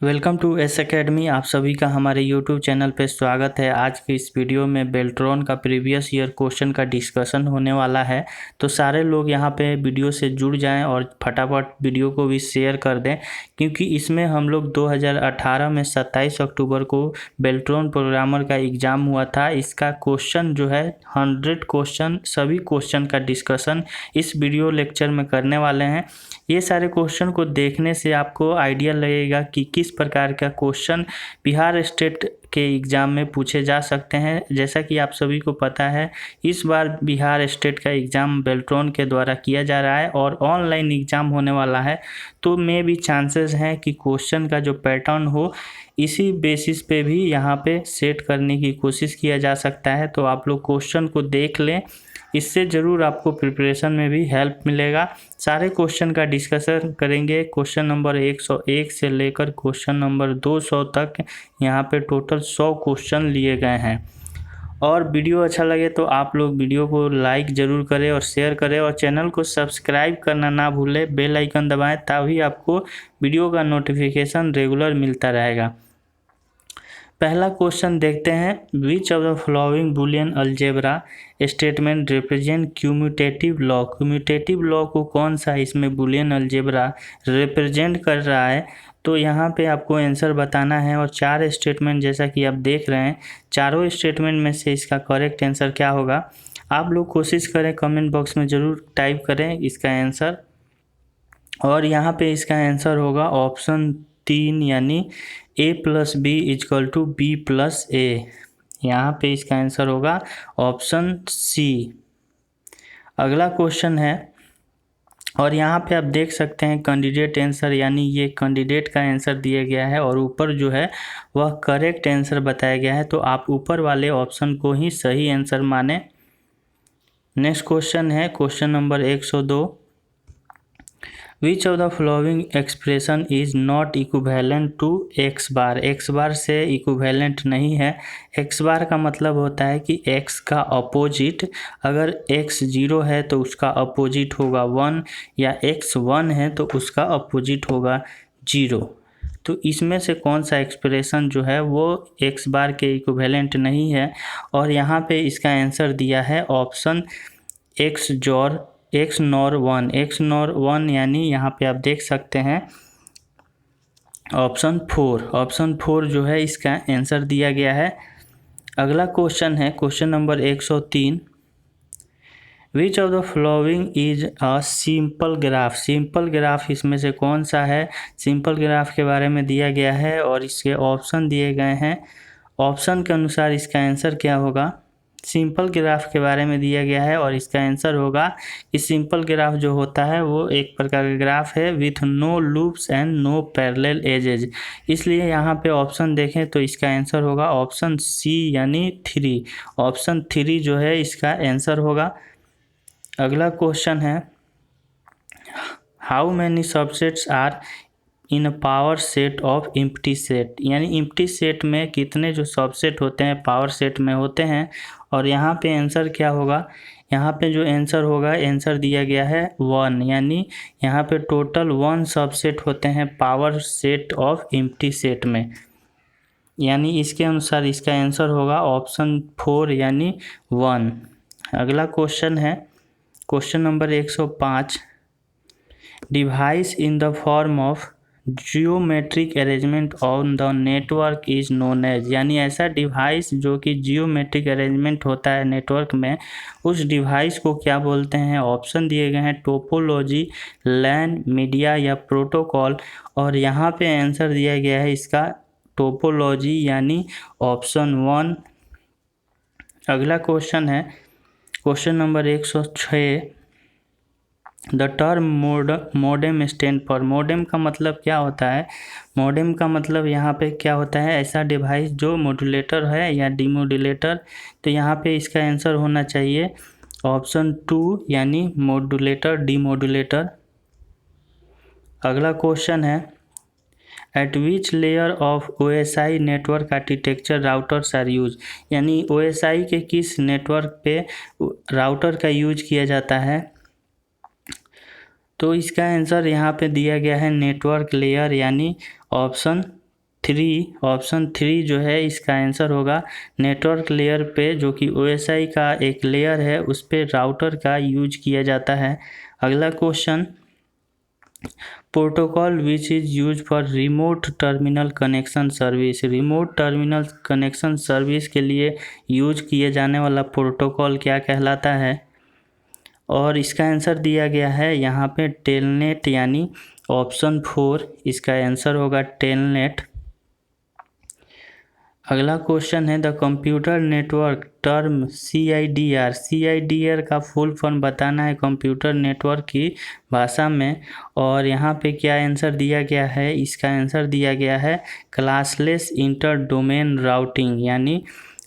Welcome to S academy. आप सभी का हमारे यूट्यूब चैनल पे स्वागत है। आज के इस वीडियो में बेल्ट्रॉन का प्रीवियस ईयर क्वेश्चन का डिस्कशन होने वाला है, तो सारे लोग यहाँ पे वीडियो से जुड़ जाएं और फटाफट वीडियो को भी शेयर कर दें, क्योंकि इसमें हम लोग 2018 में 27 अक्टूबर को बेल्ट्रॉन प्रोग्रामर का एग्ज़ाम हुआ था। इसका क्वेश्चन जो है 100 क्वेश्चन, सभी क्वेश्चन का डिस्कशन इस वीडियो लेक्चर में करने वाले हैं। ये सारे क्वेश्चन को देखने से आपको आइडिया लगेगा कि किस प्रकार का क्वेश्चन बिहार स्टेट के एग्ज़ाम में पूछे जा सकते हैं। जैसा कि आप सभी को पता है, इस बार बिहार स्टेट का एग्ज़ाम बेल्ट्रॉन के द्वारा किया जा रहा है और ऑनलाइन एग्ज़ाम होने वाला है, तो में भी चांसेस हैं कि क्वेश्चन का जो पैटर्न हो इसी बेसिस पे भी यहाँ पे सेट करने की कोशिश किया जा सकता है। तो आप लोग क्वेश्चन को देख लें, इससे ज़रूर आपको प्रिपरेशन में भी हेल्प मिलेगा। सारे क्वेश्चन का डिस्कशन करेंगे। क्वेश्चन नंबर 101 से लेकर क्वेश्चन नंबर 200 तक यहाँ पे टोटल 100 क्वेश्चन लिए गए हैं। और वीडियो अच्छा लगे तो आप लोग वीडियो को लाइक ज़रूर करें और शेयर करें, और चैनल को सब्सक्राइब करना ना भूलें। बेल आइकन दबाएं, तभी आपको वीडियो का नोटिफिकेशन रेगुलर मिलता रहेगा। पहला क्वेश्चन देखते हैं। Which of the following Boolean algebra statement represent commutative law. Commutative law को कौन सा इसमें बुलियन अलजेब्रा रिप्रेजेंट कर रहा है, तो यहाँ पे आपको आंसर बताना है। और 4 स्टेटमेंट जैसा कि आप देख रहे हैं, चारों स्टेटमेंट में से इसका करेक्ट आंसर क्या होगा, आप लोग कोशिश करें कमेंट बॉक्स में ज़रूर टाइप करें इसका आंसर। और यहाँ पे इसका आंसर होगा ऑप्शन 3, यानी A+B=B+A। यहाँ पे इसका आंसर होगा ऑप्शन सी। अगला क्वेश्चन है, और यहाँ पे आप देख सकते हैं कैंडिडेट आंसर, यानी ये कैंडिडेट का आंसर दिया गया है और ऊपर जो है वह करेक्ट आंसर बताया गया है, तो आप ऊपर वाले ऑप्शन को ही सही आंसर माने। नेक्स्ट क्वेश्चन है question number 102। Which of the following expression is not equivalent to X bar. X bar से इक्विवेलेंट नहीं है। एक्स बार का मतलब होता है कि एक्स का अपोजिट, अगर एक्स 0 है तो उसका अपोजिट होगा 1, या एक्स 1 है तो उसका अपोजिट होगा 0। तो इसमें से कौन सा एक्सप्रेशन जो है वो एक्स बार के इक्विवेलेंट नहीं है, और यहाँ पे इसका आंसर दिया है option x nor 1। X nor 1 यानी यहाँ पे आप देख सकते हैं ऑप्शन 4। ऑप्शन 4 जो है इसका आंसर दिया गया है। अगला क्वेश्चन है question number 103। Which of the following is a simple graph. Simple graph इसमें से कौन सा है, सिंपल ग्राफ के बारे में दिया गया है और इसके ऑप्शन दिए गए हैं। ऑप्शन के अनुसार इसका आंसर क्या होगा, सिंपल ग्राफ के बारे में दिया गया है और इसका आंसर होगा कि सिंपल ग्राफ जो होता है वो एक प्रकार का ग्राफ है with no loops and no parallel edges. इसलिए यहाँ पे ऑप्शन देखें तो इसका आंसर होगा ऑप्शन सी, यानी 3। ऑप्शन 3 जो है इसका आंसर होगा। अगला क्वेश्चन है, how many subsets are in power set of empty set. यानी एम्प्टी सेट में कितने जो सबसेट होते हैं पावर सेट में होते हैं, और यहाँ पे आंसर क्या होगा, यहाँ पे जो आंसर होगा, आंसर दिया गया है 1, यानी यहाँ पे टोटल 1 सबसेट होते हैं power set of empty set में, यानी इसके अनुसार इसका आंसर होगा ऑप्शन 4, यानी 1। अगला क्वेश्चन है question number 105। Device in the form of geometric arrangement on the network is known as. यानी ऐसा डिवाइस जो कि जियोमेट्रिक अरेंजमेंट होता है नेटवर्क में, उस डिवाइस को क्या बोलते हैं। ऑप्शन दिए गए हैं टोपोलॉजी, लैन, मीडिया या प्रोटोकॉल, और यहाँ पे आंसर दिया गया है इसका टोपोलॉजी, यानी ऑप्शन 1। अगला क्वेश्चन है question number 106। The term modem stand for. Modem का मतलब क्या होता है, मॉडेम का मतलब यहाँ पे क्या होता है, ऐसा डिवाइस जो मॉड्यूलेटर है या डीमॉड्यूलेटर। तो यहाँ पे इसका आंसर होना चाहिए ऑप्शन 2, यानी मॉड्यूलेटर डीमॉड्यूलेटर। अगला क्वेश्चन है, at which layer of OSI network architecture routers are use. यानी OSI के किस नेटवर्क पे राउटर का यूज किया जाता है, तो इसका आंसर यहाँ पे दिया गया है नेटवर्क लेयर, यानी ऑप्शन ऑप्शन 3 जो है इसका आंसर होगा नेटवर्क लेयर पे, जो कि OSI का एक लेयर है, उस पे राउटर का यूज किया जाता है। अगला question, protocol which is use for remote terminal connection service. Remote terminal connection service के लिए यूज किए जाने वाला प्रोटोकॉल क्या कहलाता है? और इसका आंसर दिया गया है यहाँ पे टेलनेट, यानी ऑप्शन 4 इसका आंसर होगा टेलनेट। अगला क्वेश्चन है the computer network term CIDR का फुल फॉर्म बताना है कंप्यूटर नेटवर्क की भाषा में। और यहाँ पे क्या आंसर दिया गया है? इसका आंसर दिया गया है क्लासलेस इंटर डोमेन राउटिंग, यानी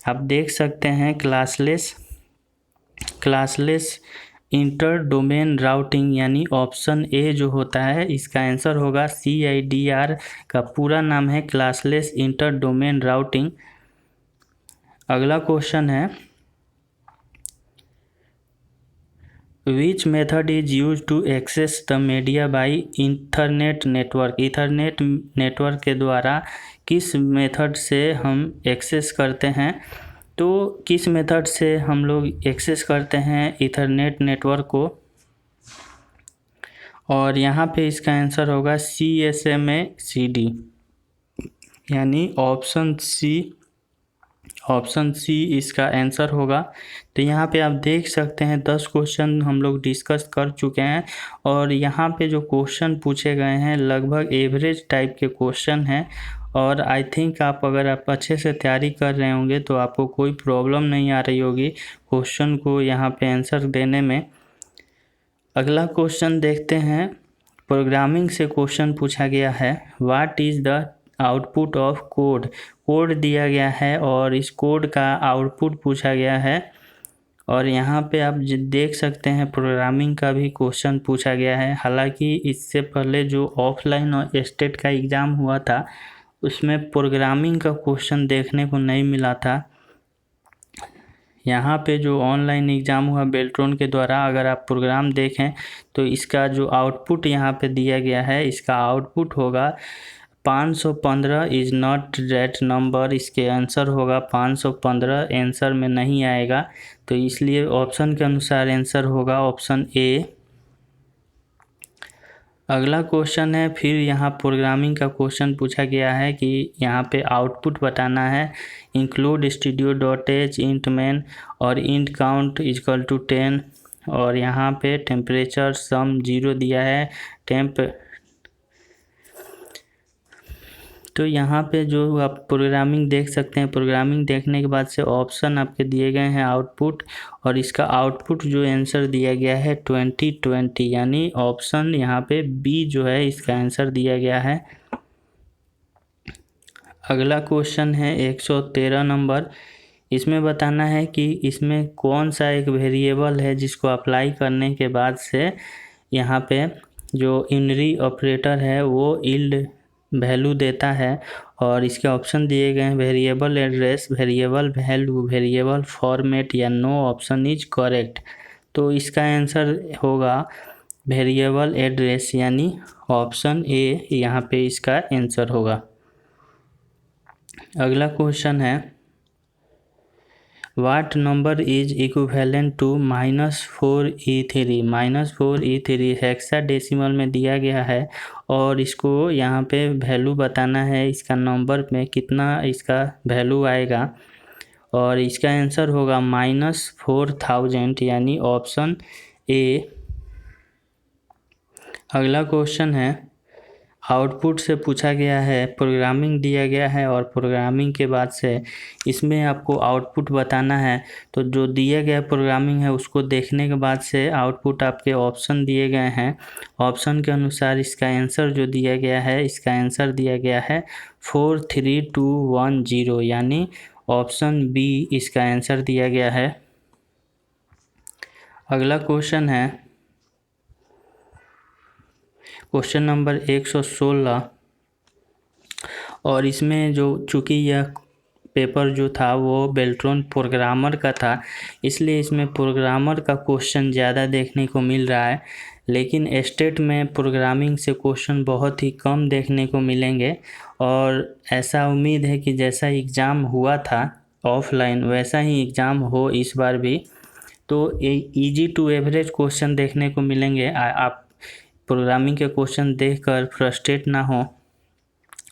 आप देख सकते हैं क्लासलेस इंटर डोमेन राउटिंग, यानी ऑप्शन ए जो होता है इसका आंसर होगा CIDR का पूरा नाम है क्लासलेस इंटर डोमेन राउटिंग। अगला क्वेश्चन है which method is use to access the media by Ethernet network. Ethernet network के द्वारा किस मेथड से हम एक्सेस करते हैं? तो किस मेथड से हम लोग एक्सेस करते हैं ईथरनेट नेटवर्क को? और यहाँ पे इसका आंसर होगा CSMA CD, यानी ऑप्शन सी इसका आंसर होगा। तो यहाँ पे आप देख सकते हैं 10 क्वेश्चन हम लोग डिस्कस कर चुके हैं, और यहाँ पे जो क्वेश्चन पूछे गए हैं लगभग एवरेज टाइप के क्वेश्चन हैं। और आई थिंक अगर आप अच्छे से तैयारी कर रहे होंगे तो आपको कोई प्रॉब्लम नहीं आ रही होगी क्वेश्चन को यहाँ पे आंसर देने में। अगला क्वेश्चन देखते हैं, प्रोग्रामिंग से क्वेश्चन पूछा गया है what is the output of code दिया गया है और इस कोड का आउटपुट पूछा गया है। और यहाँ पे आप देख सकते हैं प्रोग्रामिंग का भी क्वेश्चन पूछा गया है। हालांकि इससे पहले जो ऑफलाइन और स्टेट का एग्ज़ाम हुआ था उसमें प्रोग्रामिंग का क्वेश्चन देखने को नहीं मिला था। यहाँ पे जो ऑनलाइन एग्ज़ाम हुआ बेल्ट्रॉन के द्वारा, अगर आप प्रोग्राम देखें तो इसका जो आउटपुट यहाँ पे दिया गया है इसका आउटपुट होगा 515 इज़ नॉट दैट नंबर। इसके आंसर होगा 515, आंसर में नहीं आएगा, तो इसलिए ऑप्शन के अनुसार आंसर होगा ऑप्शन ए। अगला क्वेश्चन है, फिर यहाँ प्रोग्रामिंग का क्वेश्चन पूछा गया है कि यहाँ पे आउटपुट बताना है इंक्लूड studio.h इंट मैन और इंट काउंट इजकल टू 10। और यहाँ पे टेम्परेचर सम 0 दिया है तो यहाँ पे जो आप प्रोग्रामिंग देख सकते हैं, प्रोग्रामिंग देखने के बाद से ऑप्शन आपके दिए गए हैं आउटपुट, और इसका आउटपुट जो आंसर दिया गया है 2020, यानी ऑप्शन यहाँ पे बी जो है इसका आंसर दिया गया है। अगला क्वेश्चन है 113 नंबर, इसमें बताना है कि इसमें कौन सा एक वेरिएबल है जिसको अप्लाई करने के बाद से यहाँ पे जो यूनरी ऑपरेटर है वो यील्ड वैल्यू देता है। और इसके ऑप्शन दिए गए हैं variable address, variable value, variable format या नो ऑप्शन इज करेक्ट। तो इसका आंसर होगा वेरिएबल एड्रेस, यानी ऑप्शन ए यहाँ पे इसका आंसर होगा। अगला क्वेश्चन है what number is equivalent to -4e3। -4e3 hexadecimal में दिया गया है और इसको यहाँ पे वैल्यू बताना है, इसका नंबर में कितना इसका वैल्यू आएगा। और इसका आंसर होगा -4000, यानी ऑप्शन ए। अगला क्वेश्चन है आउटपुट से पूछा गया है, प्रोग्रामिंग दिया गया है और प्रोग्रामिंग के बाद से इसमें आपको आउटपुट बताना है। तो जो दिया गया प्रोग्रामिंग है उसको देखने के बाद से आउटपुट आपके ऑप्शन दिए गए हैं, ऑप्शन के अनुसार इसका आंसर जो दिया गया है इसका आंसर दिया गया है 43210, यानी ऑप्शन बी इसका आंसर दिया गया है। अगला क्वेश्चन है क्वेश्चन नंबर 116, और इसमें जो चूँकि यह पेपर जो था वो बेल्ट्रॉन प्रोग्रामर का था, इसलिए इसमें प्रोग्रामर का क्वेश्चन ज़्यादा देखने को मिल रहा है। लेकिन स्टेट में प्रोग्रामिंग से क्वेश्चन बहुत ही कम देखने को मिलेंगे, और ऐसा उम्मीद है कि जैसा एग्ज़ाम हुआ था ऑफलाइन वैसा ही एग्ज़ाम हो इस बार भी। तो इजी टू एवरेज क्वेश्चन देखने को मिलेंगे। आप प्रोग्रामिंग के क्वेश्चन देखकर फ्रस्ट्रेट ना हो।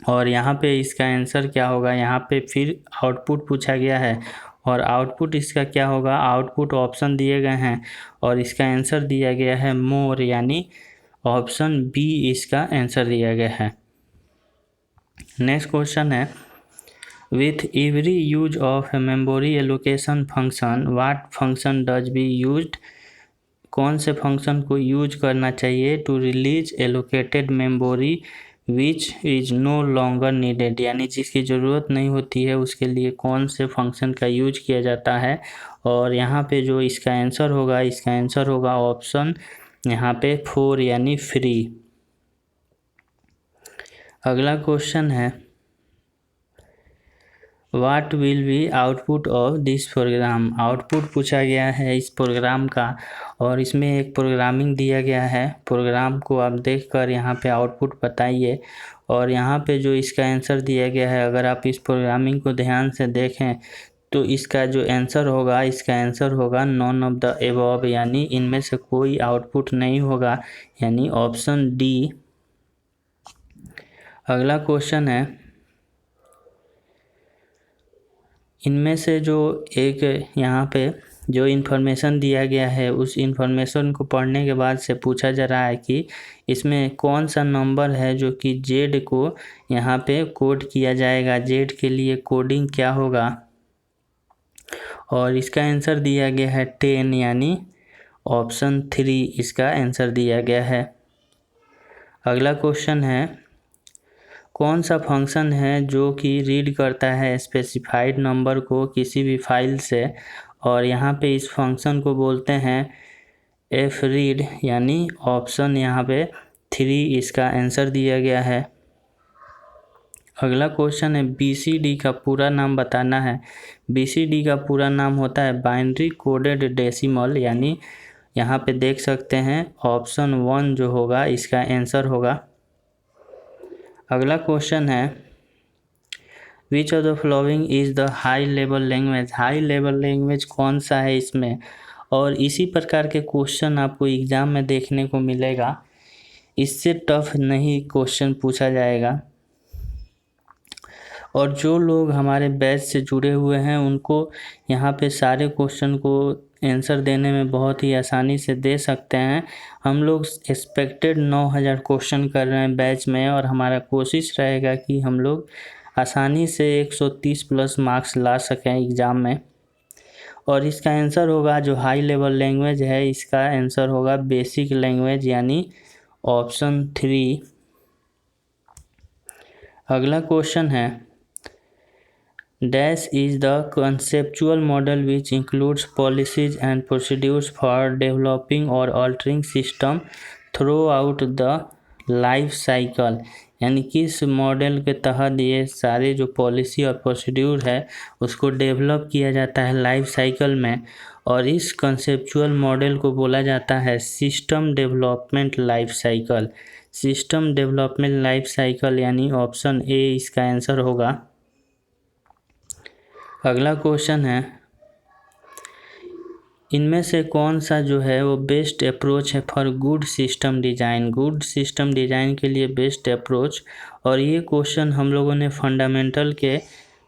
और यहाँ पे इसका आंसर क्या होगा, यहाँ पे फिर आउटपुट पूछा गया है, और आउटपुट इसका क्या होगा, आउटपुट ऑप्शन दिए गए हैं और इसका आंसर दिया गया है मोर, यानी ऑप्शन बी इसका आंसर दिया गया है। नेक्स्ट क्वेश्चन है, with every use of memory allocation function what function does be used. कौन से फंक्शन को यूज करना चाहिए to release allocated memory which is no longer needed, यानी जिसकी ज़रूरत नहीं होती है उसके लिए कौन से फंक्शन का यूज किया जाता है। और यहाँ पे जो इसका आंसर होगा, इसका आंसर होगा ऑप्शन यहाँ पे 4 यानी फ्री। अगला क्वेश्चन है, what will be output of this program. Output पूछा गया है इस प्रोग्राम का, और इसमें एक प्रोग्रामिंग दिया गया है। प्रोग्राम को आप देखकर यहाँ पे आउटपुट बताइए। और यहाँ पे जो इसका आंसर दिया गया है, अगर आप इस प्रोग्रामिंग को ध्यान से देखें तो इसका जो आंसर होगा, इसका आंसर होगा नॉन ऑफ द एबव, यानी इनमें से कोई आउटपुट नहीं होगा, यानी ऑप्शन डी। अगला क्वेश्चन है, इनमें से जो एक यहाँ पे जो इन्फॉर्मेशन दिया गया है उस इन्फॉर्मेशन को पढ़ने के बाद से पूछा जा रहा है कि इसमें कौन सा नंबर है जो कि जेड को यहाँ पे कोड किया जाएगा, जेड के लिए कोडिंग क्या होगा। और इसका आंसर दिया गया है 10, यानी ऑप्शन 3 इसका आंसर दिया गया है। अगला क्वेश्चन है, कौन सा फंक्शन है जो कि रीड करता है स्पेसिफाइड नंबर को किसी भी फाइल से, और यहाँ पे इस फंक्शन को बोलते हैं एफ रीड, यानी ऑप्शन यहाँ पे 3 इसका आंसर दिया गया है। अगला क्वेश्चन है, BCD का पूरा नाम बताना है। BCD का पूरा नाम होता है बाइनरी कोडेड डेसिमल, यानी यहाँ पे देख सकते हैं ऑप्शन 1 जो होगा इसका आंसर होगा। अगला क्वेश्चन है, which of the following is the high level language. High level language कौन सा है इसमें, और इसी प्रकार के क्वेश्चन आपको एग्ज़ाम में देखने को मिलेगा। इससे टफ नहीं क्वेश्चन पूछा जाएगा। और जो लोग हमारे बैच से जुड़े हुए हैं उनको यहाँ पे सारे क्वेश्चन को आंसर देने में बहुत ही आसानी से दे सकते हैं। हम लोग एक्सपेक्टेड 9000 क्वेश्चन कर रहे हैं बैच में, और हमारा कोशिश रहेगा कि हम लोग आसानी से 130 प्लस मार्क्स ला सकें एग्ज़ाम में। और इसका आंसर होगा, जो हाई लेवल लैंग्वेज है इसका आंसर होगा बेसिक लैंग्वेज, यानी ऑप्शन 3। अगला क्वेश्चन है, dash is the conceptual model which includes policies and procedures for developing or altering system throughout the life cycle, यानी किस मॉडल के तहत ये सारे जो पॉलिसी और प्रोसीड्यूर है उसको डेवलप किया जाता है लाइफ साइकिल में। और इस कंसेप्चुअल मॉडल को बोला जाता है system development life cycle. System development life cycle, यानी ऑप्शन ए इसका आंसर होगा। अगला क्वेश्चन है, इनमें से कौन सा जो है वो बेस्ट अप्रोच है for good system design. Good system design के लिए बेस्ट अप्रोच, और ये क्वेश्चन हम लोगों ने फंडामेंटल के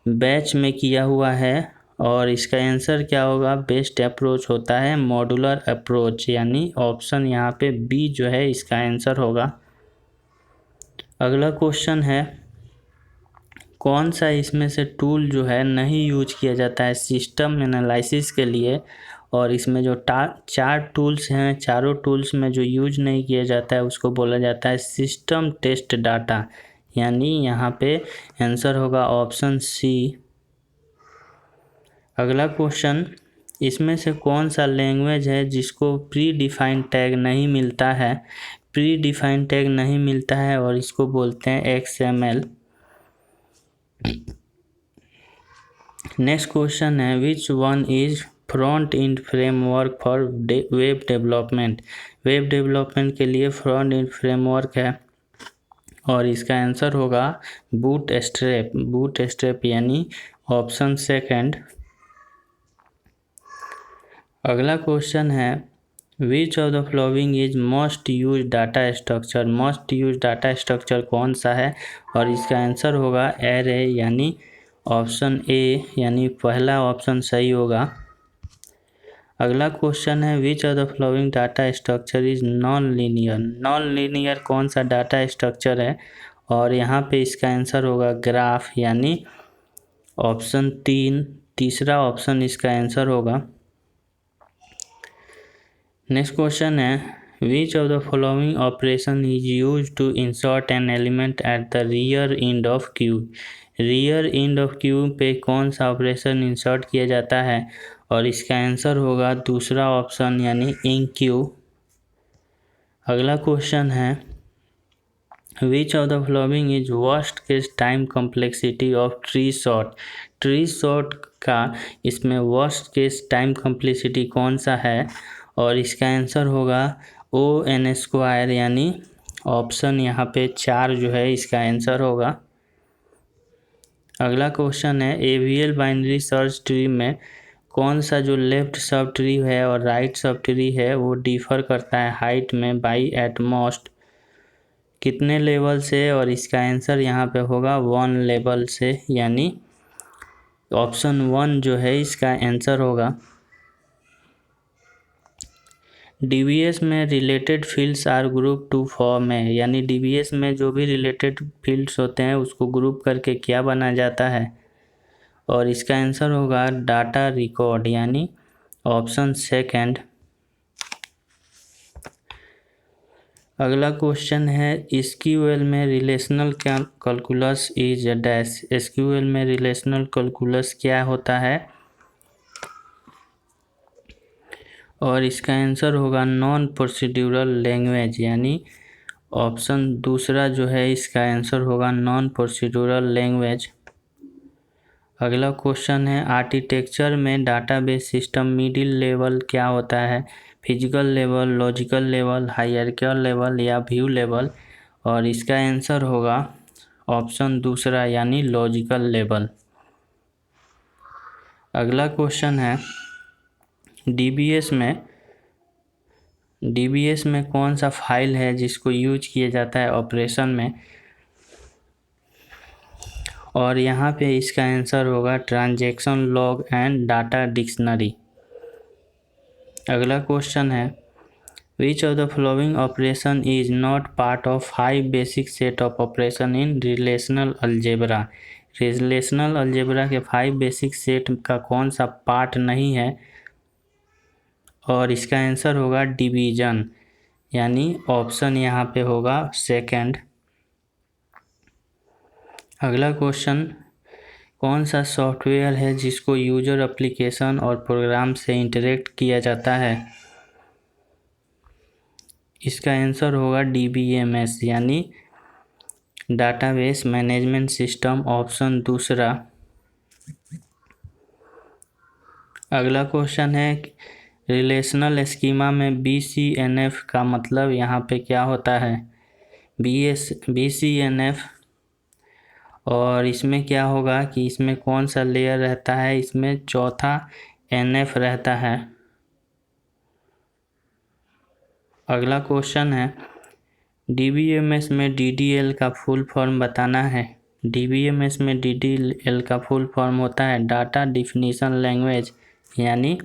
बैच में किया हुआ है। और इसका आंसर क्या होगा, बेस्ट अप्रोच होता है मॉड्यूलर अप्रोच, यानी ऑप्शन यहाँ पे बी जो है इसका आंसर होगा। अगला क्वेश्चन है, कौन सा इसमें से टूल जो है नहीं यूज किया जाता है सिस्टम एनालिसिस के लिए। और इसमें जो 4 टूल्स हैं, चारों टूल्स में जो यूज नहीं किया जाता है उसको बोला जाता है सिस्टम टेस्ट डाटा, यानी यहाँ पे आंसर होगा ऑप्शन सी। अगला क्वेश्चन, इसमें से कौन सा लैंग्वेज है जिसको प्री डिफाइंड टैग नहीं मिलता है। प्री डिफाइंड टैग नहीं मिलता है और इसको बोलते हैं XML। नेक्स्ट क्वेश्चन है which one is front end framework for web development. Web development के लिए फ्रंट एंड फ्रेमवर्क है और इसका आंसर होगा बूट स्ट्रैप। बूट स्ट्रैप यानी ऑप्शन सेकंड। अगला क्वेश्चन है which of the following is most use data structure. Most use data structure कौन सा है और इसका आंसर होगा एरे यानी ऑप्शन ए यानी पहला ऑप्शन सही होगा। अगला क्वेश्चन है which of the following data structure is non linear. Non linear कौन सा डाटा स्ट्रक्चर है और यहाँ पे इसका आंसर होगा ग्राफ यानी ऑप्शन तीसरा ऑप्शन इसका आंसर होगा। नेक्स्ट क्वेश्चन है which of the following operation is use to insert an element at the rear end of queue. Rear end of queue पे कौन सा ऑपरेशन इंसर्ट किया जाता है और इसका आंसर होगा दूसरा ऑप्शन यानी इन क्यू। अगला क्वेश्चन है which of the following is worst case time complexity of tree sort. Tree sort का इसमें वर्स्ट केस टाइम कॉम्प्लेक्सिटी कौन सा है और इसका आंसर होगा O(n²) यानी ऑप्शन यहाँ पे 4 जो है इसका आंसर होगा। अगला क्वेश्चन है AVL बाइनरी सर्च ट्री में कौन सा जो लेफ्ट सब ट्री है और राइट सब ट्री है वो डिफर करता है हाइट में बाई एट मोस्ट कितने लेवल से और इसका आंसर यहाँ पे होगा 1 लेवल से यानी ऑप्शन 1 जो है इसका आंसर होगा। DBS में related fields are group to form है यानी DBS में जो भी रिलेटेड फील्ड्स होते हैं उसको ग्रुप करके क्या बना जाता है और इसका आंसर होगा डाटा रिकॉर्ड यानी ऑप्शन सेकंड। अगला क्वेश्चन है SQL में relational calculus is dash. SQL में रिलेशनल कैलकुलस क्या होता है और इसका आंसर होगा नॉन प्रोसीड्यूरल लैंग्वेज यानी ऑप्शन दूसरा जो है इसका आंसर होगा नॉन प्रोसीड्यूरल लैंग्वेज। अगला क्वेश्चन है आर्किटेक्चर में डाटाबेस सिस्टम मिडिल लेवल क्या होता है physical level, logical level, hierarchical level या व्यू लेवल और इसका आंसर होगा ऑप्शन दूसरा यानी लॉजिकल लेवल। अगला क्वेश्चन है DBS में कौन सा फाइल है जिसको यूज किया जाता है ऑपरेशन में और यहाँ पे इसका आंसर होगा transaction log and data dictionary. अगला क्वेश्चन है which of the following operation is not part of 5 basic set of operation in relational algebra. Relational algebra के 5 बेसिक सेट का कौन सा पार्ट नहीं है और इसका आंसर होगा डिवीजन यानी ऑप्शन यहाँ पे होगा सेकंड। अगला क्वेश्चन कौन सा सॉफ्टवेयर है जिसको यूजर एप्लीकेशन और प्रोग्राम से इंटरेक्ट किया जाता है इसका आंसर होगा DBMS यानी डाटाबेस मैनेजमेंट सिस्टम ऑप्शन दूसरा। अगला क्वेश्चन है रिलेशनल स्कीमा में BCNF का मतलब यहाँ पे क्या होता है BCNF और इसमें क्या होगा कि इसमें कौन सा लेयर रहता है इसमें चौथा NF रहता है। अगला क्वेश्चन है DBMS में DDL का फुल फॉर्म बताना है। DBMS में DDL का फुल फॉर्म होता है डाटा डिफिनीशन लैंग्वेज यानी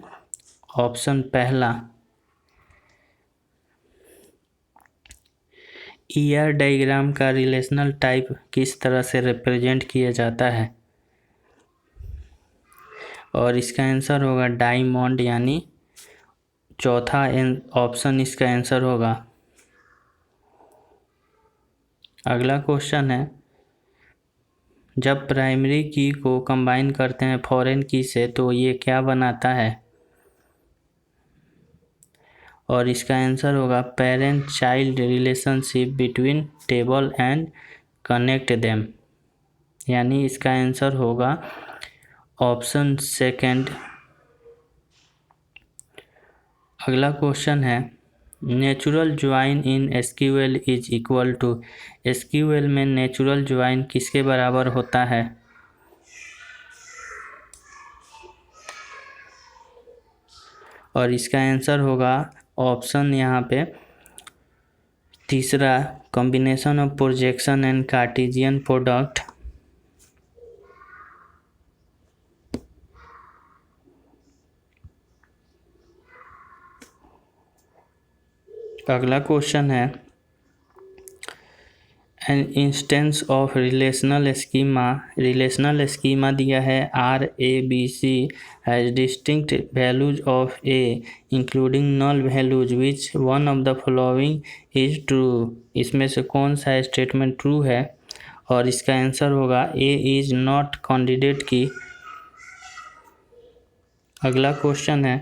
ऑप्शन पहला। ER डायग्राम का रिलेशनल टाइप किस तरह से रिप्रेजेंट किया जाता है और इसका आंसर होगा डायमंड यानी चौथा ऑप्शन इसका आंसर होगा। अगला क्वेश्चन है जब प्राइमरी की को कंबाइन करते हैं फॉरेन की से तो ये क्या बनाता है और इसका आंसर होगा parent child relationship between table and connect them यानी इसका आंसर होगा ऑप्शन सेकंड। अगला क्वेश्चन है natural join in SQL is equal to. SQL में नेचुरल ज्वाइन किसके बराबर होता है? और इसका आंसर होगा ऑप्शन यहाँ पे तीसरा, combination of projection and Cartesian product. अगला क्वेश्चन है an instance of relational schema. Relational schema दिया है RABC has distinct values of A including null values which one of the following is true. इसमें से कौन सा स्टेटमेंट ट्रू है? और इसका आंसर होगा A इज नॉट कैंडिडेट की। अगला क्वेश्चन है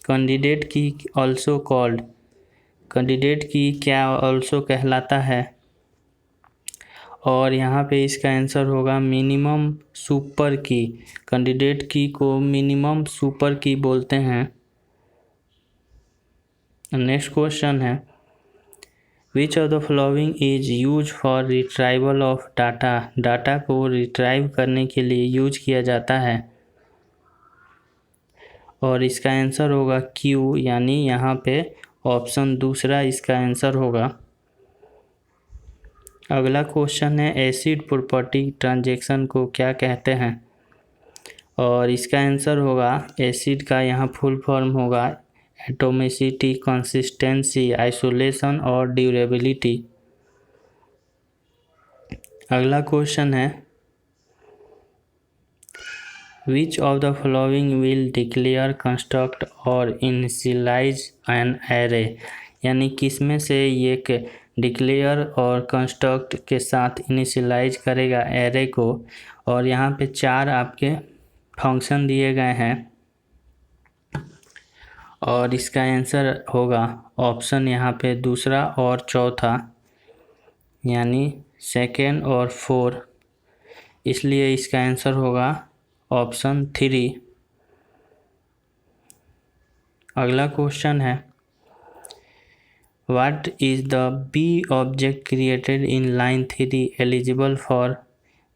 कैंडिडेट की ऑल्सो कॉल्ड। कैंडिडेट की क्या ऑल्सो कहलाता है? और यहाँ पे इसका आंसर होगा मिनिमम सुपर की। कैंडिडेट की को मिनिमम सुपर की बोलते हैं। नेक्स्ट क्वेश्चन है which of the following is use for retrieval of data. Data को रिट्राइव करने के लिए यूज किया जाता है। और इसका आंसर होगा Q, यानी यहाँ पे ऑप्शन दूसरा इसका आंसर होगा। अगला क्वेश्चन है एसिड प्रॉपर्टी ट्रांजैक्शन को क्या कहते हैं? और इसका आंसर होगा एसिड का यहाँ फुल फॉर्म होगा एटोमिसिटी, कंसिस्टेंसी, आइसोलेशन और ड्यूरेबिलिटी। अगला क्वेश्चन है which of the following will declare construct और इनिशियलाइज एन एरे। यानी किसमें से ये डिक्लेयर और कंस्ट्रक्ट के साथ इनिशियलाइज करेगा एरे को। और यहाँ पे 4 आपके फंक्शन दिए गए हैं और इसका आंसर होगा ऑप्शन यहाँ पे दूसरा और चौथा, यानी सेकेंड और 4। इसलिए इसका आंसर होगा ऑप्शन 3। अगला क्वेश्चन है what is the B object created in line 3 eligible for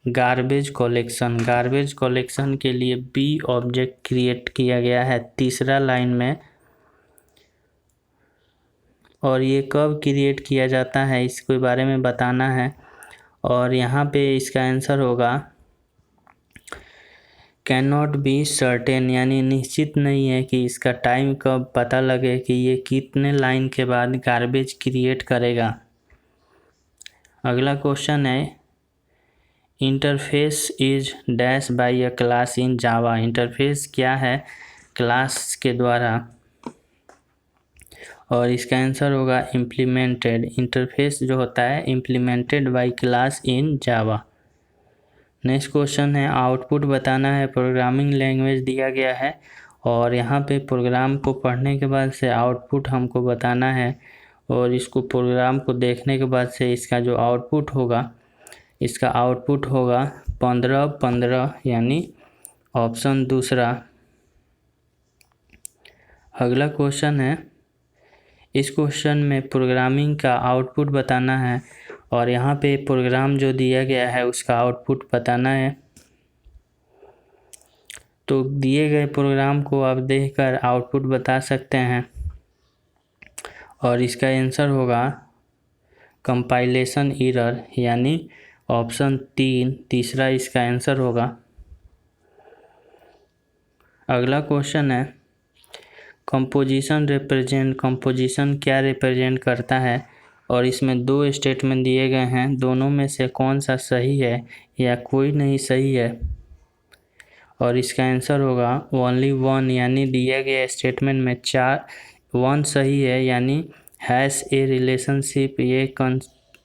garbage collection. Garbage collection के लिए B ऑब्जेक्ट क्रिएट किया गया है तीसरा लाइन में। और ये कब क्रिएट किया जाता है इसके बारे में बताना है। और यहाँ पे इसका आंसर होगा कैन नॉट बी सर्टेन, यानी निश्चित नहीं है कि इसका टाइम कब पता लगे कि ये कितने लाइन के बाद गार्बेज क्रिएट करेगा। अगला क्वेश्चन है interface is dash by a class in Java. Interface क्या है क्लास के द्वारा? और इसका आंसर होगा इम्प्लीमेंटेड। इंटरफेस जो होता है implemented by class in Java. Next question है आउटपुट बताना है। प्रोग्रामिंग लैंग्वेज दिया गया है और यहाँ पे प्रोग्राम को पढ़ने के बाद से आउटपुट हमको बताना है। और इसको प्रोग्राम को देखने के बाद से इसका जो आउटपुट होगा, इसका आउटपुट होगा 15-15, यानी ऑप्शन दूसरा। अगला क्वेश्चन है इस क्वेश्चन में प्रोग्रामिंग का आउटपुट बताना है और यहाँ पे प्रोग्राम जो दिया गया है उसका आउटपुट बताना है। तो दिए गए प्रोग्राम को आप देखकर आउटपुट बता सकते हैं और इसका आंसर होगा कंपाइलेशन एरर, यानी ऑप्शन 3 तीसरा इसका आंसर होगा। अगला क्वेश्चन है कंपोजिशन क्या रिप्रेजेंट करता है? और इसमें 2 स्टेटमेंट दिए गए हैं, दोनों में से कौन सा सही है या कोई नहीं सही है? और इसका आंसर होगा ओनली 1, यानी दिए गए स्टेटमेंट में 1 सही है, यानी हैश ए रिलेशनशिप ये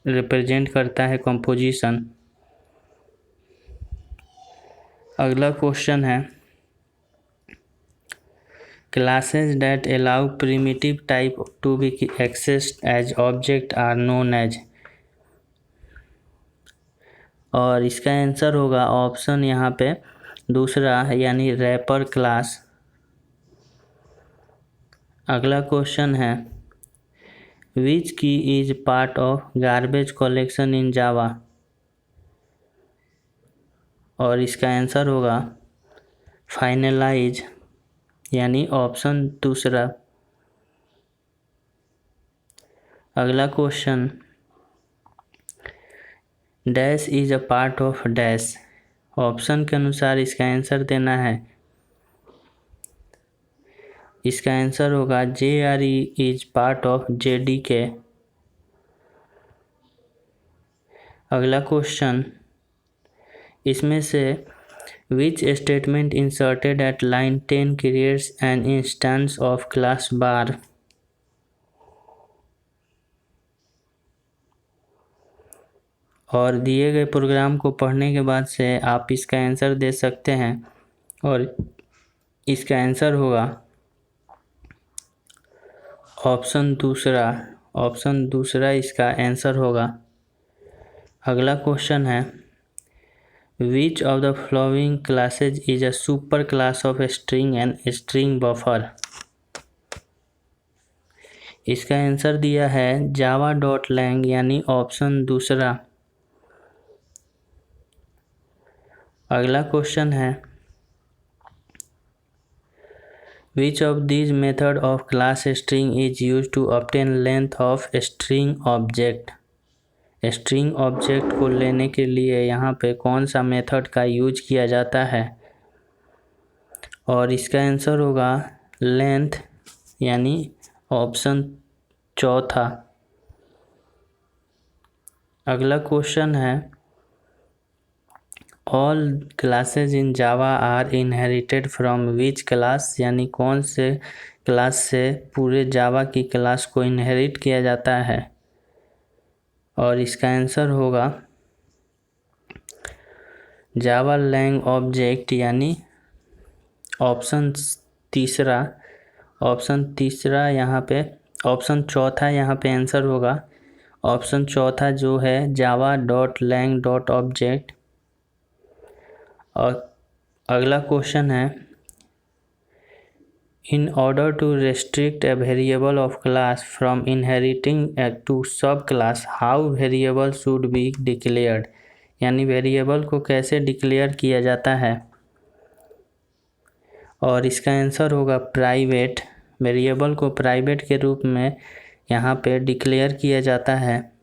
रिप्रेजेंट करता है कंपोजिशन। अगला क्वेश्चन है classes that allow primitive type to be accessed as object are known as. और इसका आंसर होगा ऑप्शन यहाँ पे दूसरा यानी रैपर क्लास। अगला क्वेश्चन है विच की is part of garbage collection in Java, और इसका आंसर होगा फाइनलाइज यानी ऑप्शन दूसरा। अगला question dash is a part of dash, option के अनुसार इसका आंसर देना है। इसका आंसर होगा JRE is part of JDK। अगला क्वेश्चन इसमें से which statement inserted at line 10 creates an instance of class bar, और दिए गए प्रोग्राम को पढ़ने के बाद से आप इसका आंसर दे सकते हैं, और इसका आंसर होगा ऑप्शन दूसरा। ऑप्शन दूसरा इसका आंसर होगा। अगला क्वेश्चन है which of the following classes is a super class of string and string buffer, इसका आंसर दिया है java.lang यानी ऑप्शन दूसरा। अगला क्वेश्चन है which of these method of class string is use to obtain length of string object, string object को लेने के लिए यहाँ पे कौन सा मेथड का यूज किया जाता है, और इसका आंसर होगा लेंथ यानी ऑप्शन चौथा। अगला क्वेश्चन है all classes in Java are inherited from which class, यानी कौन से क्लास से पूरे जावा की क्लास को इनहेरिट किया जाता है, और इसका आंसर होगा जावा लैंग ऑब्जेक्ट यानी ऑप्शन तीसरा। ऑप्शन तीसरा यहाँ पे ऑप्शन चौथा यहाँ पे आंसर होगा ऑप्शन चौथा जो है java.lang.object। और अगला क्वेश्चन है in order to restrict a variable of class from inheriting to sub class how variable should be declared, यानी वेरिएबल को कैसे डिक्लेयर किया जाता है, और इसका आंसर होगा प्राइवेट। वेरिएबल को प्राइवेट के रूप में यहाँ पे डिक्लेयर किया जाता है।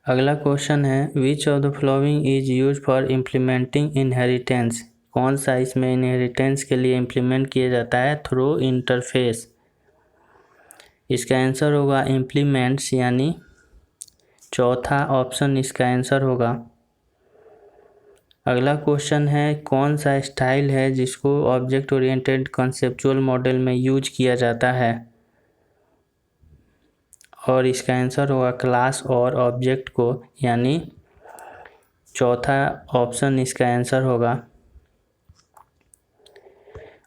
अगला क्वेश्चन है which of the following is use for implementing inheritance, कौन सा इसमें इनहेरिटेंस के लिए इम्प्लीमेंट किया जाता है थ्रू इंटरफेस, इसका आंसर होगा इम्प्लीमेंट्स यानी चौथा ऑप्शन इसका आंसर होगा। अगला क्वेश्चन है कौन सा स्टाइल है जिसको ऑब्जेक्ट ओरिएंटेड कॉन्सेप्चुअल मॉडल में यूज किया जाता है, और इसका आंसर होगा क्लास और ऑब्जेक्ट को, यानी चौथा ऑप्शन इसका आंसर होगा।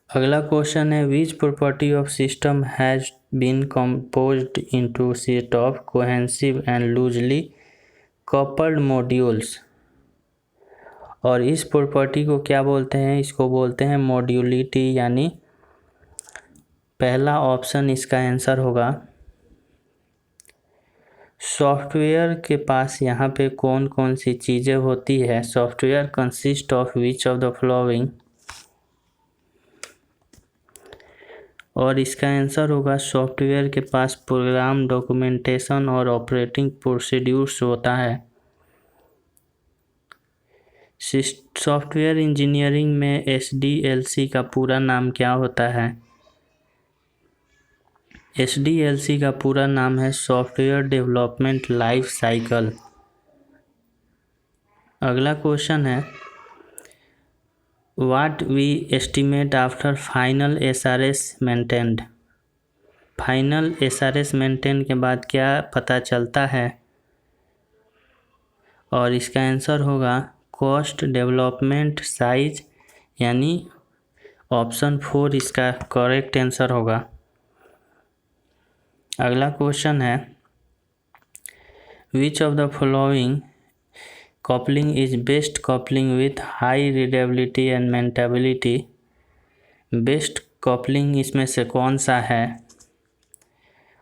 अगला क्वेश्चन है which property of system has been composed into set of cohesive and loosely coupled modules, और इस प्रॉपर्टी को क्या बोलते हैं, इसको बोलते हैं मॉड्यूलिटी, यानी पहला ऑप्शन इसका आंसर होगा। सॉफ्टवेयर के पास यहाँ पे कौन कौन सी चीज़ें होती है, software consist of which of the following, और इसका आंसर होगा सॉफ्टवेयर के पास प्रोग्राम डॉक्यूमेंटेशन और ऑपरेटिंग प्रोसीड्यूर्स होता है। सॉफ्टवेयर इंजीनियरिंग में SDLC का पूरा नाम क्या होता है, SDLC का पूरा नाम है सॉफ्टवेयर डेवलपमेंट लाइफ साइकिल। अगला क्वेश्चन है what we estimate after final SRS maintained, final SRS maintain के बाद क्या पता चलता है, और इसका आंसर होगा कॉस्ट डेवलपमेंट साइज, यानी ऑप्शन 4 इसका करेक्ट आंसर होगा। अगला क्वेश्चन है which of the following coupling is best coupling with high readability and maintainability. Best coupling इसमें से कौन सा है?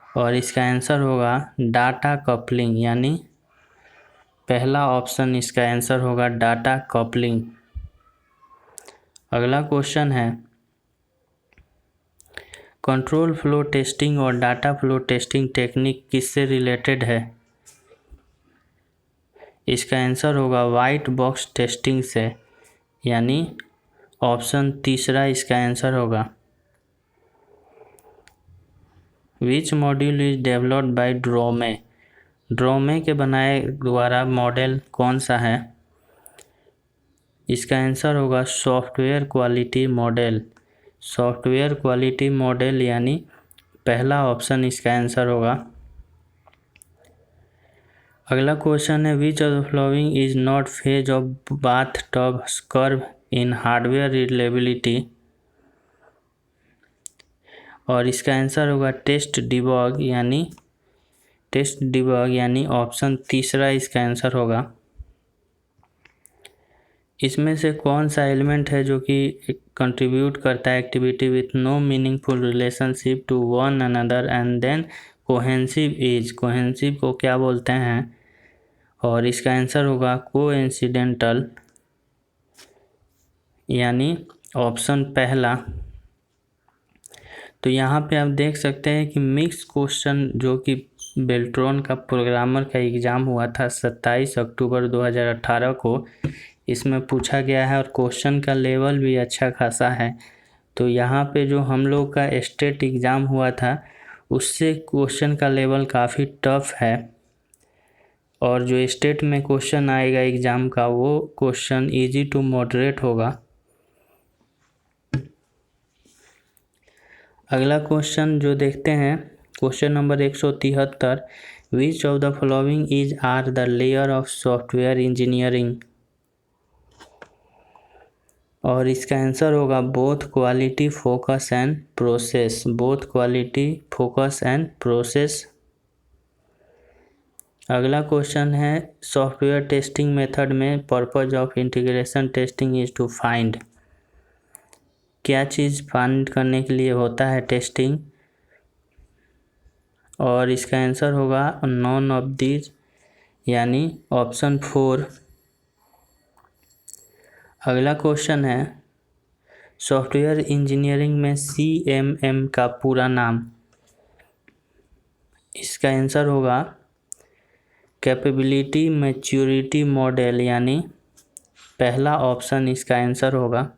और इसका आंसर होगा डाटा कपलिंग, यानी पहला ऑप्शन इसका आंसर होगा डाटा कपलिंग। अगला क्वेश्चन है कंट्रोल फ्लो टेस्टिंग और डाटा फ्लो टेस्टिंग टेक्निक किससे रिलेटेड है? इसका आंसर होगा वाइट बॉक्स टेस्टिंग से, यानी ऑप्शन तीसरा इसका आंसर होगा। विच मॉड्यूल इज डेवलप्ड बाय ड्रोमे। ड्रोमे के बनाए द्वारा मॉडल कौन सा है? इसका आंसर होगा software quality model. Software quality model यानी पहला ऑप्शन इसका आंसर होगा। अगला क्वेश्चन है which of the following is not phase of bath tub curve in hardware reliability. और इसका आंसर होगा टेस्ट डिबग यानी ऑप्शन तीसरा इसका आंसर होगा। इसमें से कौन सा एलिमेंट है जो कि कंट्रीब्यूट करता है activity with no meaningful relationship to one another and then cohesive is. Cohesive को क्या बोलते हैं? और इसका आंसर होगा कोइंसिडेंटल, यानी ऑप्शन पहला। तो यहाँ पे आप देख सकते हैं कि मिक्स क्वेश्चन जो कि बेल्ट्रॉन का प्रोग्रामर का एग्ज़ाम हुआ था 27 अक्टूबर 2018 को, इसमें पूछा गया है और क्वेश्चन का लेवल भी अच्छा खासा है। तो यहाँ पे जो हम लोग का स्टेट एग्ज़ाम हुआ था उससे क्वेश्चन का लेवल काफ़ी टफ है, और जो स्टेट में क्वेश्चन आएगा एग्ज़ाम का वो क्वेश्चन इजी टू मॉडरेट होगा। अगला क्वेश्चन जो देखते हैं question number 173, which of the following is are the layer of software engineering. और इसका आंसर होगा both quality focus and process. Both quality focus and process. अगला क्वेश्चन है सॉफ्टवेयर टेस्टिंग मेथड में purpose of integration testing is to find. क्या चीज़ find करने के लिए होता है टेस्टिंग? और इसका आंसर होगा नॉन ऑफ दीज, यानी ऑप्शन 4। अगला क्वेश्चन है सॉफ्टवेयर इंजीनियरिंग में CMM का पूरा नाम। इसका आंसर होगा कैपेबिलिटी मैच्योरिटी मॉडल, यानी पहला ऑप्शन इसका आंसर होगा।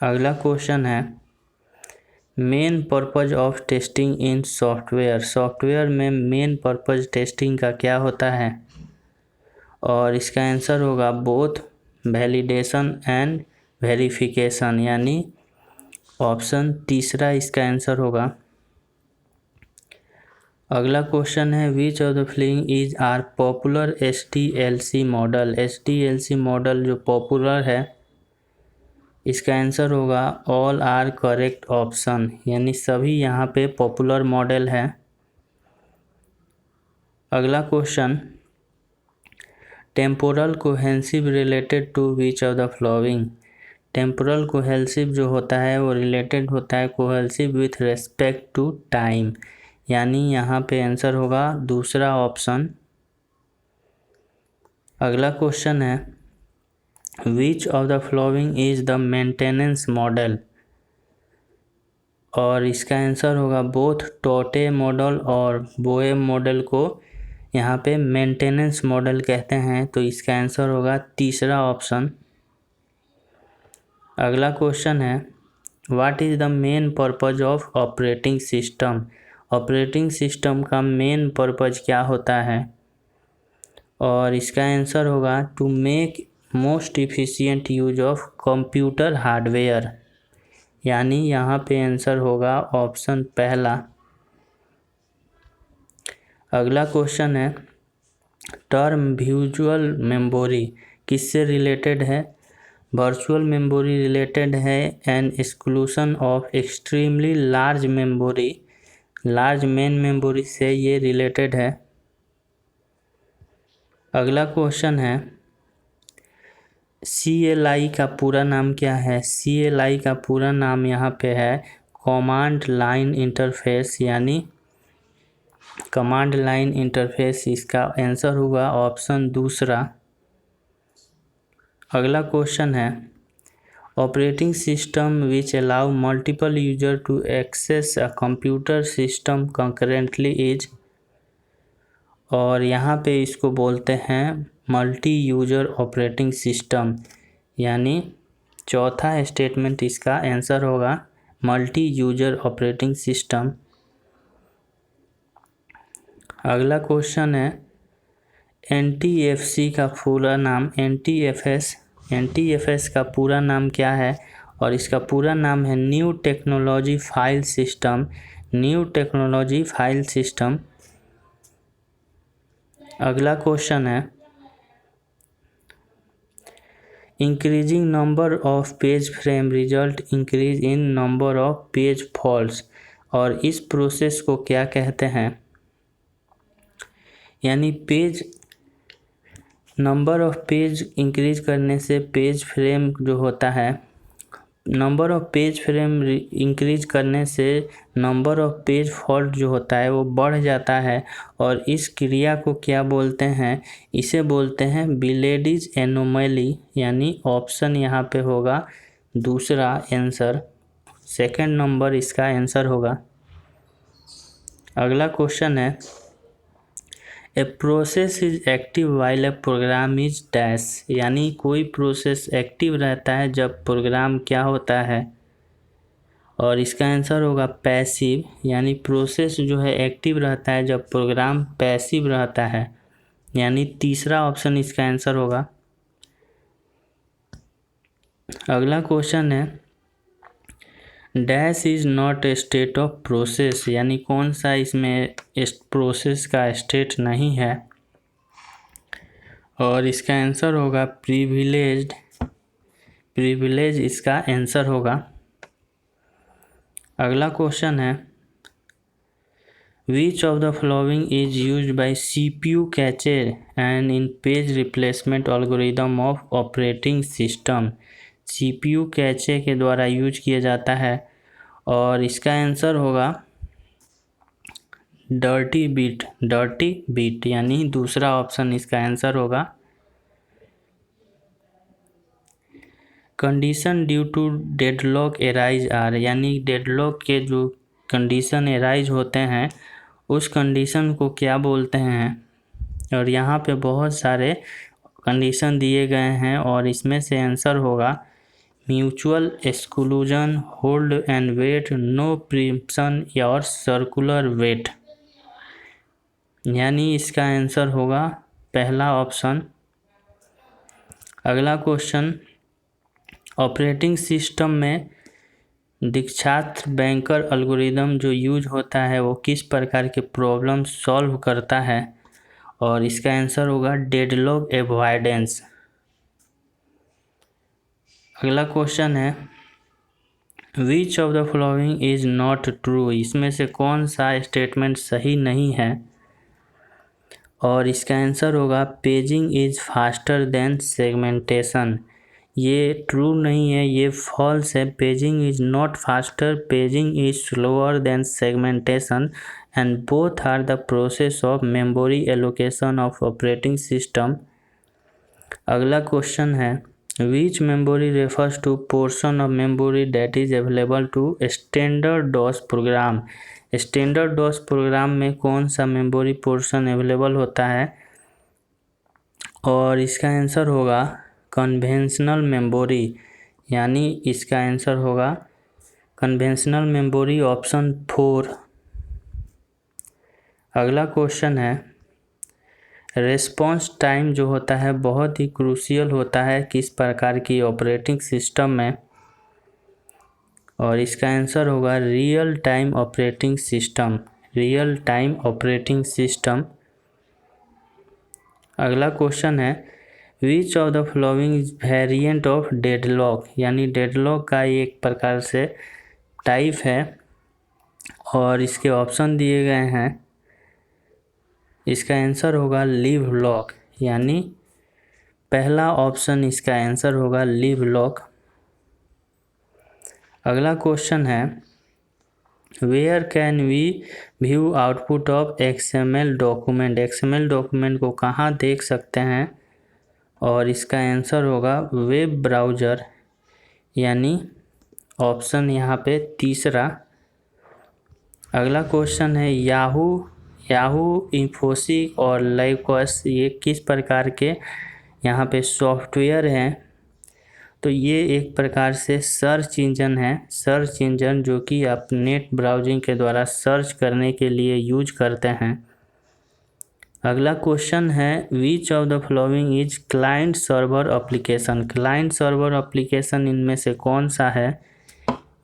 अगला क्वेश्चन है main purpose of testing in software. Software में मेन पर्पज टेस्टिंग का क्या होता है? और इसका आंसर होगा बोथ वैलिडेशन एंड वेरिफिकेशन, यानी ऑप्शन तीसरा इसका आंसर होगा। अगला क्वेश्चन है which of the following is are popular SDLC model. SDLC model जो पॉपुलर है इसका आंसर होगा ऑल आर करेक्ट ऑप्शन, यानी सभी यहाँ पे पॉपुलर मॉडल है। अगला question temporal cohesive related to which of the following. Temporal cohesive जो होता है वो रिलेटेड होता है cohesive with respect to time, यानी यहाँ पे आंसर होगा दूसरा ऑप्शन। अगला क्वेश्चन है which of the following is the maintenance model. और इसका आंसर होगा बोथ टोटे मॉडल और बोएम मॉडल को यहाँ पे मेंटेनेंस मॉडल कहते हैं, तो इसका आंसर होगा तीसरा ऑप्शन। अगला क्वेश्चन है what is the main purpose of operating system. Operating system का मेन पर्पज क्या होता है? और इसका आंसर होगा to make most efficient use of computer hardware, यानी यहाँ पे आंसर होगा ऑप्शन पहला। अगला क्वेश्चन है टर्म वर्चुअल मेमोरी किससे रिलेटेड है? वर्चुअल मेमोरी रिलेटेड है an exclusion of extremely large memory. Large main memory से ये रिलेटेड है। अगला क्वेश्चन है CLI का पूरा नाम क्या है। CLI का पूरा नाम यहाँ पे है कमांड लाइन इंटरफेस, यानी कमांड लाइन इंटरफेस। इसका आंसर होगा ऑप्शन दूसरा। अगला क्वेश्चन है operating system which allow multiple user to access a computer system concurrently is, और यहाँ पे इसको बोलते हैं मल्टी यूजर ऑपरेटिंग सिस्टम, यानी चौथा स्टेटमेंट इसका आंसर होगा मल्टी यूजर ऑपरेटिंग सिस्टम। अगला क्वेश्चन है NTFS का पूरा नाम, NTFS का पूरा नाम क्या है, और इसका पूरा नाम है new technology file system. New technology file system. अगला क्वेश्चन है increasing number of page frame result increase in number of page faults, और इस प्रोसेस को क्या कहते हैं। यानी नंबर ऑफ पेज इंक्रीज करने से पेज फ्रेम जो होता है, number of page frame increase करने से नंबर ऑफ पेज फॉल्ट जो होता है वो बढ़ जाता है, और इस क्रिया को क्या बोलते हैं, इसे बोलते हैं बिलेडीज एनोमली, यानी ऑप्शन यहाँ पे होगा दूसरा आंसर, सेकंड नंबर इसका आंसर होगा। अगला क्वेश्चन है a process is active while a program is dash, यानी कोई प्रोसेस एक्टिव रहता है जब प्रोग्राम क्या होता है, और इसका आंसर होगा पैसिव, यानी प्रोसेस जो है एक्टिव रहता है जब प्रोग्राम पैसिव रहता है, यानी तीसरा ऑप्शन इसका आंसर होगा। अगला क्वेश्चन है dash is not a state of process, यानी कौन सा इसमें प्रोसेस का स्टेट नहीं है, और इसका आंसर होगा प्रिविलेज्ड। प्रिविलेज इसका आंसर होगा। अगला क्वेश्चन है which of the following is used by CPU cache and in page replacement algorithm of operating system. CPU cache के द्वारा यूज किया जाता है, और इसका आंसर होगा डर्टी बीट, यानी दूसरा ऑप्शन इसका आंसर होगा। Condition due to deadlock arise are, यानी डेडलॉक के जो कंडीशन एराइज होते हैं उस कंडीशन को क्या बोलते हैं, और यहाँ पे बहुत सारे कंडीशन दिए गए हैं, और इसमें से आंसर होगा mutual exclusion, hold and wait, no preemption और सर्कुलर वेट, यानी इसका आंसर होगा पहला ऑप्शन। अगला क्वेश्चन ऑपरेटिंग सिस्टम में दीक्षार्थ बैंकर एल्गोरिदम जो यूज होता है वो किस प्रकार के प्रॉब्लम सॉल्व करता है, और इसका आंसर होगा डेडलॉक एवॉइडेंस। अगला क्वेश्चन है which of the following is not true, इसमें से कौन सा स्टेटमेंट सही नहीं है, और इसका आंसर होगा paging is faster than segmentation. ये ट्रू नहीं है, ये फॉल्स है। Paging is not faster, paging is slower than segmentation, and both are the process of memory allocation of operating system. अगला क्वेश्चन है which memory refers to portion of memory that is available to standard DOS program. Standard DOS program में कौन सा memory portion available होता है, और इसका answer होगा कन्वेंशनल मेमोरी, यानी इसका आंसर होगा कन्वेंशनल मेमोरी ऑप्शन 4। अगला क्वेश्चन है रिस्पॉन्स टाइम जो होता है बहुत ही क्रूशियल होता है किस प्रकार की ऑपरेटिंग सिस्टम में, और इसका आंसर होगा real time operating system. Real time operating system. अगला क्वेश्चन है which of the following is variant of deadlock, यानी डेडलॉक का एक प्रकार से टाइप है, और इसके ऑप्शन दिए गए हैं। इसका आंसर होगा लिव लॉक, यानी पहला ऑप्शन इसका आंसर होगा लिव लॉक। अगला क्वेश्चन है where can we view output of XML document. XML document को कहाँ देख सकते हैं, और इसका आंसर होगा वेब ब्राउज़र, यानी ऑप्शन यहाँ पे तीसरा। अगला क्वेश्चन है याहू इन्फोसिस और लाइक्वस ये किस प्रकार के यहाँ पे सॉफ्टवेयर हैं। तो ये एक प्रकार से सर्च इंजन है, सर्च इंजन जो कि आप नेट ब्राउजिंग के द्वारा सर्च करने के लिए यूज करते हैं। अगला क्वेश्चन है which of the following is client server application. Client server application इनमें से कौन सा है,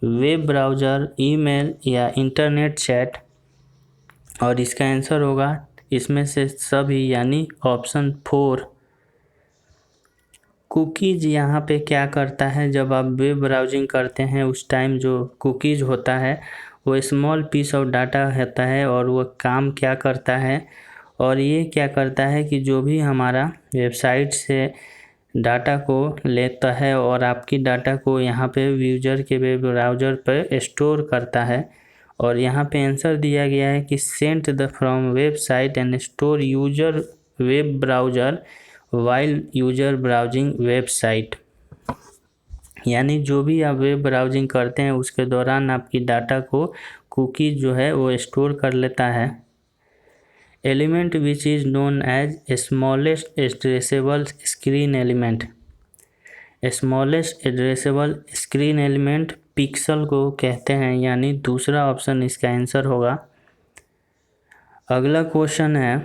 वेब ब्राउज़र, ईमेल या इंटरनेट चैट। और इसका आंसर होगा इसमें से सभी, यानी ऑप्शन 4। कुकीज़ यहाँ पे क्या करता है, जब आप वेब ब्राउजिंग करते हैं उस टाइम जो कुकीज़ होता है वो स्मॉल पीस ऑफ डाटा होता है, और वो काम क्या करता है, और ये क्या करता है कि जो भी हमारा वेबसाइट से डाटा को लेता है और आपकी डाटा को यहाँ पे यूजर के वेब ब्राउज़र पर स्टोर करता है। और यहाँ पे आंसर दिया गया है कि sent the from website and store user web browser while user browsing website. यानी जो भी आप वेब ब्राउजिंग करते हैं उसके दौरान आपकी डाटा को कुकी जो है वो स्टोर कर लेता है। Element which is known as smallest addressable screen element. Smallest addressable screen element pixel को कहते हैं, यानी दूसरा ऑप्शन इसका आंसर होगा। अगला क्वेश्चन है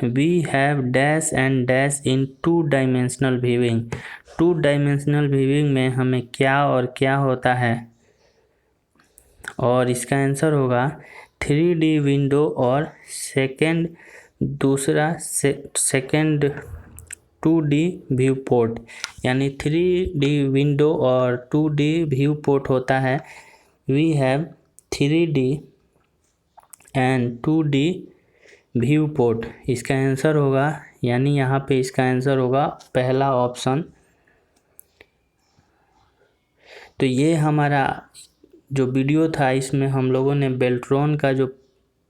we have dash and dash in 2 dimensional viewing. 2 dimensional viewing में हमें क्या और क्या होता है, और इसका आंसर होगा 3D विंडो और सेकेंड 2D व्यू पोर्ट। यानी 3D विंडो और 2D व्यू पोर्ट होता है। We have 3D and 2D viewport. इसका आंसर होगा, यानी यहाँ पे इसका आंसर होगा पहला ऑप्शन। तो ये हमारा जो वीडियो था इसमें हम लोगों ने बेल्ट्रॉन का जो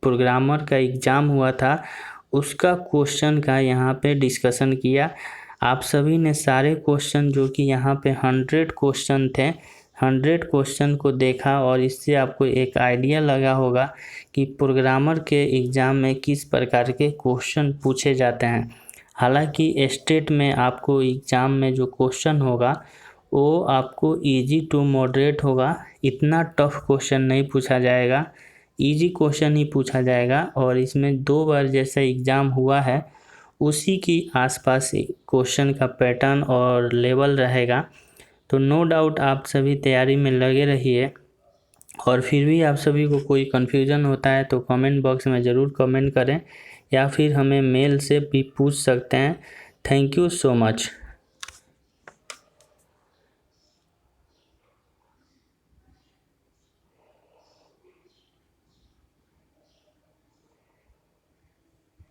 प्रोग्रामर का एग्ज़ाम हुआ था उसका क्वेश्चन का यहाँ पे डिस्कशन किया। आप सभी ने सारे क्वेश्चन जो कि यहाँ पे 100 क्वेश्चन थे, 100 क्वेश्चन को देखा, और इससे आपको एक आइडिया लगा होगा कि प्रोग्रामर के एग्ज़ाम में किस प्रकार के क्वेश्चन पूछे जाते हैं। हालांकि स्टेट में आपको एग्ज़ाम में जो क्वेश्चन होगा वो आपको इजी टू मॉडरेट होगा, इतना टफ क्वेश्चन नहीं पूछा जाएगा, इजी क्वेश्चन ही पूछा जाएगा। और इसमें 2 बार जैसा एग्ज़ाम हुआ है उसी की आसपास क्वेश्चन का पैटर्न और लेवल रहेगा। तो नो डाउट आप सभी तैयारी में लगे रहिए, और फिर भी आप सभी को कोई कन्फ्यूज़न होता है तो कमेंट बॉक्स में ज़रूर कमेंट करें, या फिर हमें मेल से भी पूछ सकते हैं। Thank you so much.